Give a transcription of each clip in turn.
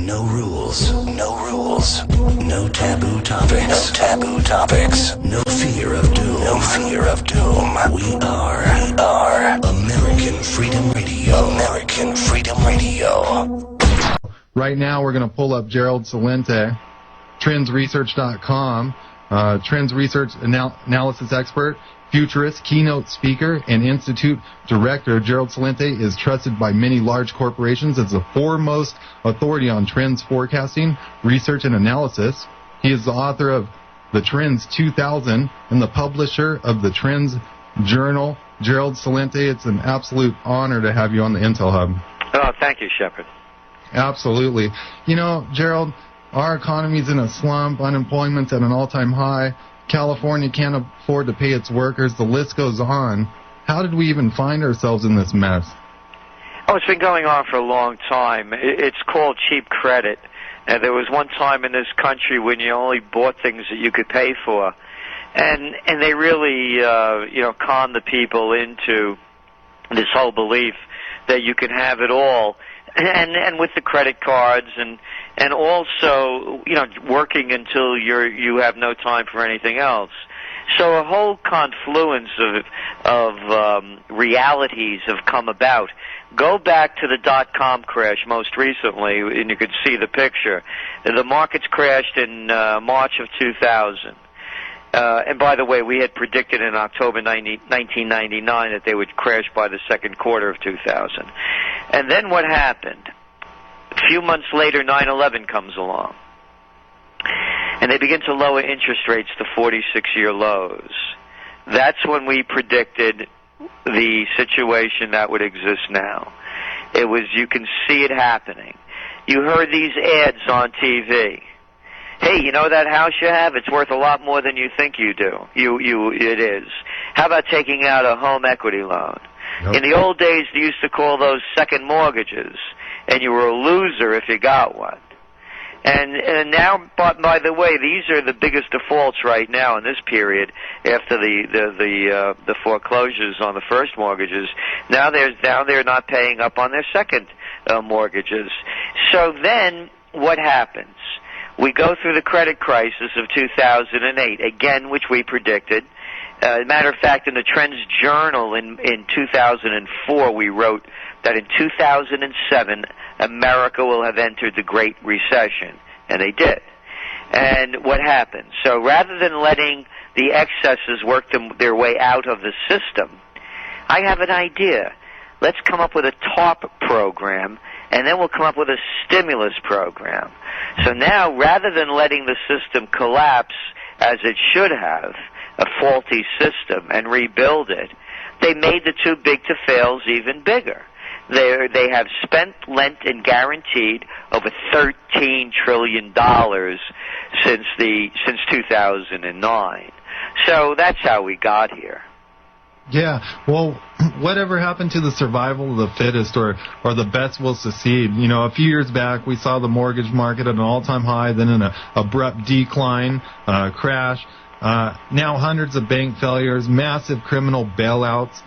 No rules. No rules. No taboo topics. No taboo topics. No fear of doom. No fear of doom. We are American Freedom Radio. American Freedom Radio. Right now we're going to pull up Gerald Celente, trendsresearch.com, trends research analysis expert, futurist, keynote speaker, and institute director. Gerald Celente is trusted by many large corporations as the foremost authority on trends forecasting, research, and analysis. He is the author of The Trends 2000 and the publisher of the Trends Journal. Gerald Celente, it's an absolute honor to have you on the Intel Hub. Oh, thank you, Shepard. Absolutely. You know, Gerald, our economy's in a slump. Unemployment's at an all-time high. California can't afford to pay its workers. The list goes on. How did we even find ourselves in this mess? Oh, it's been going on for a long time. It's called cheap credit. There was one time in this country when you only bought things that you could pay for. And they really, conned the people into this whole belief that you can have it all. And with the credit cards and also, working until you have no time for anything else. So a whole confluence of realities have come about. Go back to the dot-com crash most recently, and you could see the picture. The markets crashed in March of 2000. And by the way, we had predicted in October 1999 that they would crash by the second quarter of 2000. And then what happened? A few months later, 9/11 comes along. And they begin to lower interest rates to 46-year lows. That's when we predicted the situation that would exist now. You can see it happening. You heard these ads on TV. Hey, you know that house you have? It's worth a lot more than you think you do. It is. How about taking out a home equity loan? Yep. In the old days, they used to call those second mortgages, and you were a loser if you got one. And now, by the way, these are the biggest defaults right now in this period after the foreclosures on the first mortgages. Now they're not paying up on their second mortgages. So then what happens? We go through the credit crisis of 2008, again, which we predicted. As a matter of fact, in the Trends Journal in 2004, we wrote that in 2007, America will have entered the Great Recession. And they did. And what happened? So rather than letting the excesses work their way out of the system, I have an idea. Let's come up with a TARP program, and then we'll come up with a stimulus program. So now, rather than letting the system collapse as it should have, a faulty system, and rebuild it, they made the too big to fails even bigger. They have spent, lent, and guaranteed over $13 trillion since 2009. So that's how we got here. Yeah, well, whatever happened to the survival of the fittest or the best will succeed? You know, a few years back, we saw the mortgage market at an all-time high, then an abrupt decline, crash. Now hundreds of bank failures, massive criminal bailouts.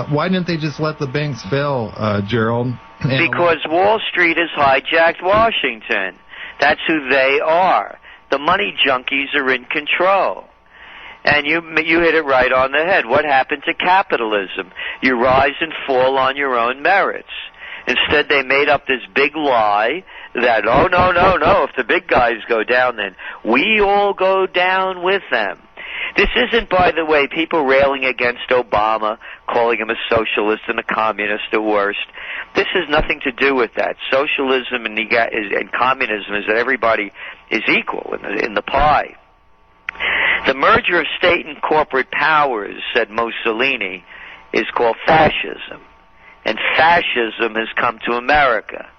Why didn't they just let the banks fail, Gerald? Because Wall Street has hijacked Washington. That's who they are. The money junkies are in control. And you hit it right on the head. What happened to capitalism? You rise and fall on your own merits. Instead, they made up this big lie that, oh, no, if the big guys go down, then we all go down with them. This isn't, by the way, people railing against Obama, calling him a socialist and a communist at worst. This has nothing to do with that. Socialism and communism is that everybody is equal in the pie. The merger of state and corporate powers, said Mussolini, is called fascism. And fascism has come to America.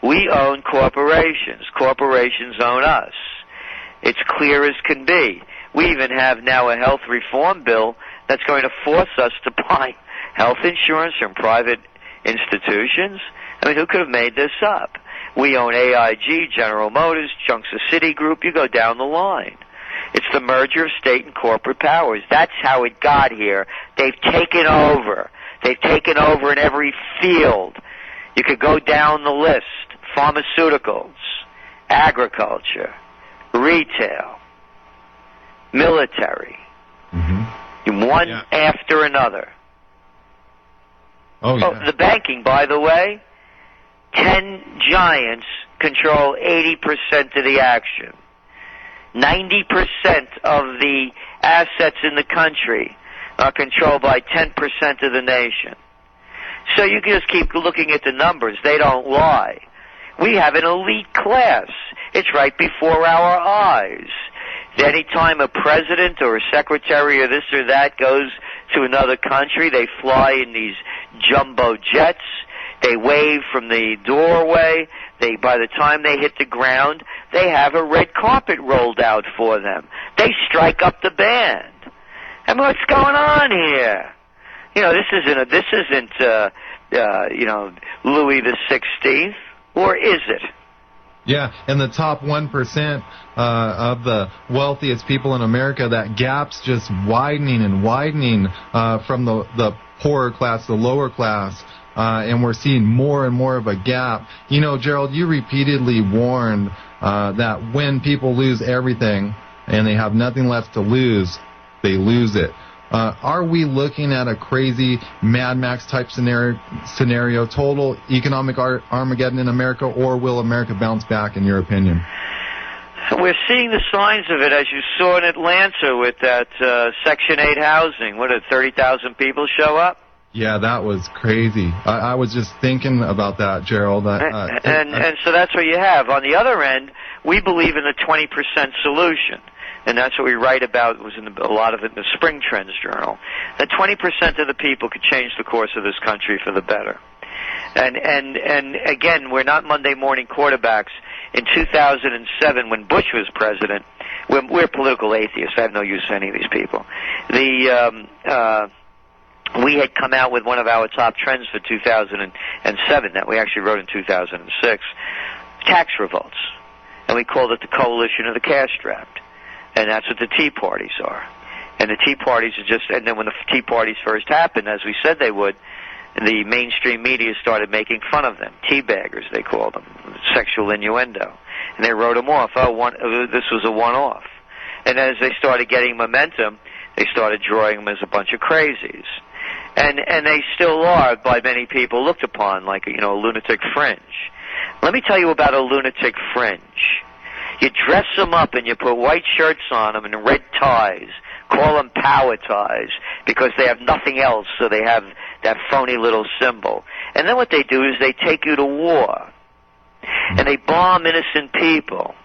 We own corporations. Corporations own us. It's clear as can be. We even have now a health reform bill that's going to force us to buy health insurance from private institutions. I mean, who could have made this up? We own AIG, General Motors, chunks of Citigroup. You go down the line. It's the merger of state and corporate powers. That's how it got here. They've taken over. They've taken over in every field. You could go down the list. Pharmaceuticals, agriculture, retail, military, one after another. Oh, yeah. The banking, by the way, 10 giants control 80% of the action. 90% of the assets in the country are controlled by 10% of the nation. So you can just keep looking at the numbers. They don't lie. We have an elite class. It's right before our eyes. Any time a president or a secretary or this or that goes to another country, they fly in these jumbo jets. They wave from the doorway. By the time they hit the ground, they have a red carpet rolled out for them. They strike up the band. I mean, what's going on here? You know, this isn't Louis the 16th, or is it? Yeah, and the top 1% of the wealthiest people in America, that gap's just widening and widening from the poorer class, the lower class, and we're seeing more and more of a gap. You know, Gerald, you repeatedly warned that when people lose everything and they have nothing left to lose, they lose it. Are we looking at a crazy Mad Max type scenario, total economic Armageddon in America, or will America bounce back, in your opinion? We're seeing the signs of it, as you saw in Atlanta with that Section 8 housing. What did 30,000 people show up? Yeah, that was crazy. I was just thinking about that, Gerald. And so that's what you have. On the other end, we believe in the 20% solution. And that's what we write about. It was in a lot of it in the Spring Trends Journal. That 20% of the people could change the course of this country for the better. And again, we're not Monday morning quarterbacks. In 2007, when Bush was president, we're political atheists. I have no use for any of these people. We had come out with one of our top trends for 2007 that we actually wrote in 2006, tax revolts. And we called it the coalition of the cash-strapped. And that's what the Tea Parties are. And the Tea Parties are just, and then when the Tea Parties first happened, as we said they would, the mainstream media started making fun of them. Teabaggers, they called them. Sexual innuendo. And they wrote them off. This was a one-off. And as they started getting momentum, they started drawing them as a bunch of crazies. And they still are, by many people, looked upon like, a lunatic fringe. Let me tell you about a lunatic fringe. You dress them up and you put white shirts on them and red ties. Call them power ties because they have nothing else, so they have that phony little symbol. And then what they do is they take you to war. And they bomb innocent people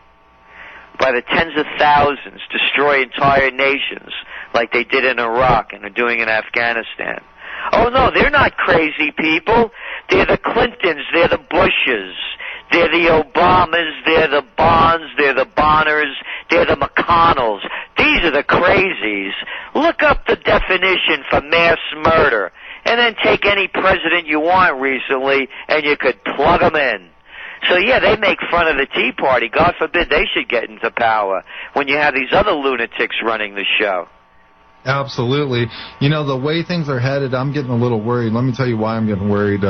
by the tens of thousands, destroy entire nations like they did in Iraq and are doing in Afghanistan. Oh, no, they're not crazy people. They're the Clintons, they're the Bushes, they're the Obamas, they're the Bonds, they're the Bonners, they're the McConnells. These are the crazies. Look up the definition for mass murder, and then take any president you want recently, and you could plug them in. So, yeah, they make fun of the Tea Party. God forbid they should get into power when you have these other lunatics running the show. Absolutely. The way things are headed, I'm getting a little worried. Let me tell you why I'm getting worried,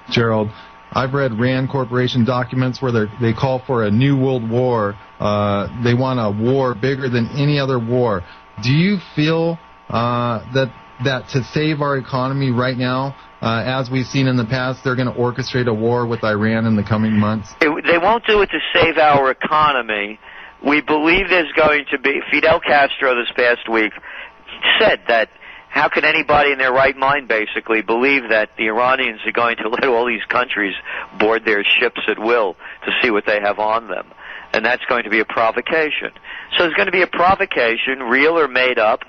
Gerald. I've read Rand Corporation documents where they call for a new world war. They want a war bigger than any other war. Do you feel that to save our economy right now, as we've seen in the past, they're going to orchestrate a war with Iran in the coming months? They won't do it to save our economy. We believe there's going to be... Fidel Castro this past week said that how can anybody in their right mind basically believe that the Iranians are going to let all these countries board their ships at will to see what they have on them? And that's going to be a provocation. So there's going to be a provocation, real or made up,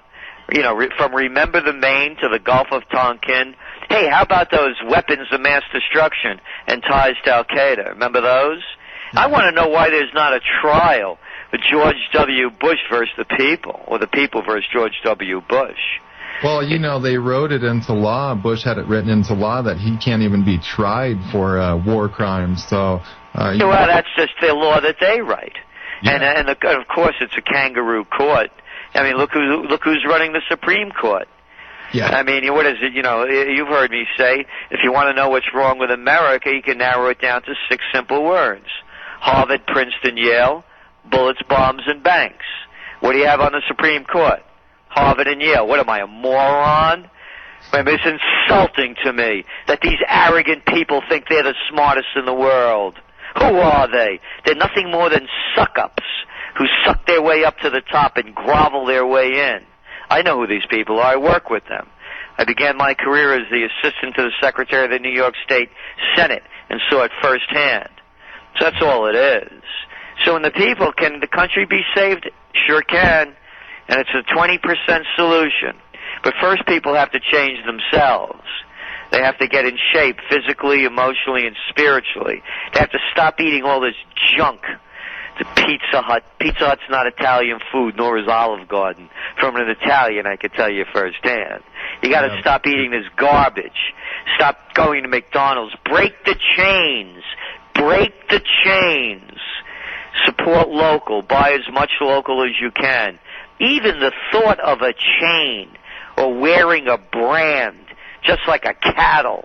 from Remember the Maine to the Gulf of Tonkin. Hey, how about those weapons of mass destruction and ties to Al-Qaeda? Remember those? I want to know why there's not a trial for George W. Bush versus the people, or the people versus George W. Bush. Well, they wrote it into law. Bush had it written into law that he can't even be tried for war crimes. So, well, that's just the law that they write. Yeah. And of course, it's a kangaroo court. I mean, look who's running the Supreme Court. Yeah. I mean, what is it? You've heard me say, if you want to know what's wrong with America, you can narrow it down to 6 simple words: Harvard, Princeton, Yale, bullets, bombs, and banks. What do you have on the Supreme Court? Harvard and Yale. What am I, a moron? It's insulting to me that these arrogant people think they're the smartest in the world. Who are they? They're nothing more than suck-ups who suck their way up to the top and grovel their way in. I know who these people are. I work with them. I began my career as the assistant to the Secretary of the New York State Senate and saw it firsthand. So that's all it is. So when the people, can the country be saved? Sure can. And it's a 20% solution. But first people have to change themselves. They have to get in shape physically, emotionally, and spiritually. They have to stop eating all this junk. The Pizza Hut. Pizza Hut's not Italian food, nor is Olive Garden. From an Italian, I can tell you firsthand. You got to stop eating this garbage. Stop going to McDonald's. Break the chains. Break the chains. Support local. Buy as much local as you can. Even the thought of a chain or wearing a brand, just like a cattle.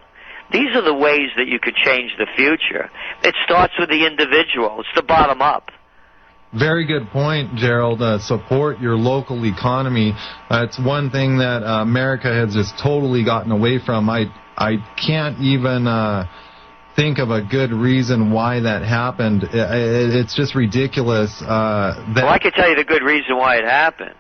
These are the ways that you could change the future. It starts with the individual. It's the bottom up. Very good point, Gerald. Support your local economy. It's one thing that America has just totally gotten away from. I can't even think of a good reason why that happened. It's just ridiculous. Well, I can tell you the good reason why it happened.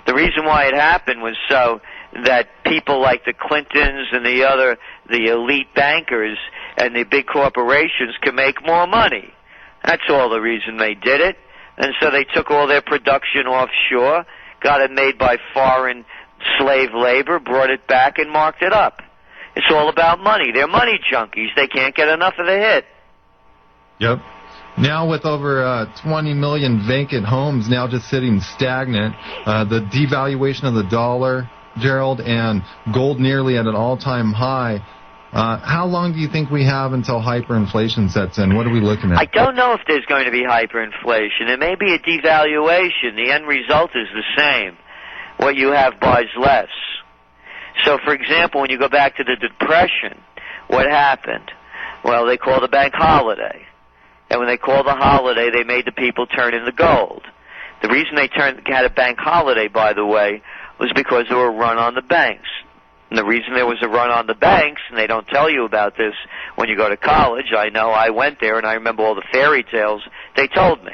The reason why it happened was so that people like the Clintons and the elite bankers and the big corporations can make more money. That's all the reason they did it. And so they took all their production offshore, got it made by foreign slave labor, brought it back and marked it up. It's all about money. They're money junkies. They can't get enough of the hit. Yep. Now with over 20 million vacant homes now just sitting stagnant, the devaluation of the dollar, Gerald, and gold nearly at an all-time high, how long do you think we have until hyperinflation sets in? What are we looking at? I don't know if there's going to be hyperinflation. There may be a devaluation. The end result is the same. What you have buys less. So, for example, when you go back to the Depression, what happened? Well, they called a bank holiday. And when they called a holiday, they made the people turn in the gold. The reason they had a bank holiday, by the way, was because there were a run on the banks. And the reason there was a run on the banks, and they don't tell you about this when you go to college, I know I went there and I remember all the fairy tales they told me.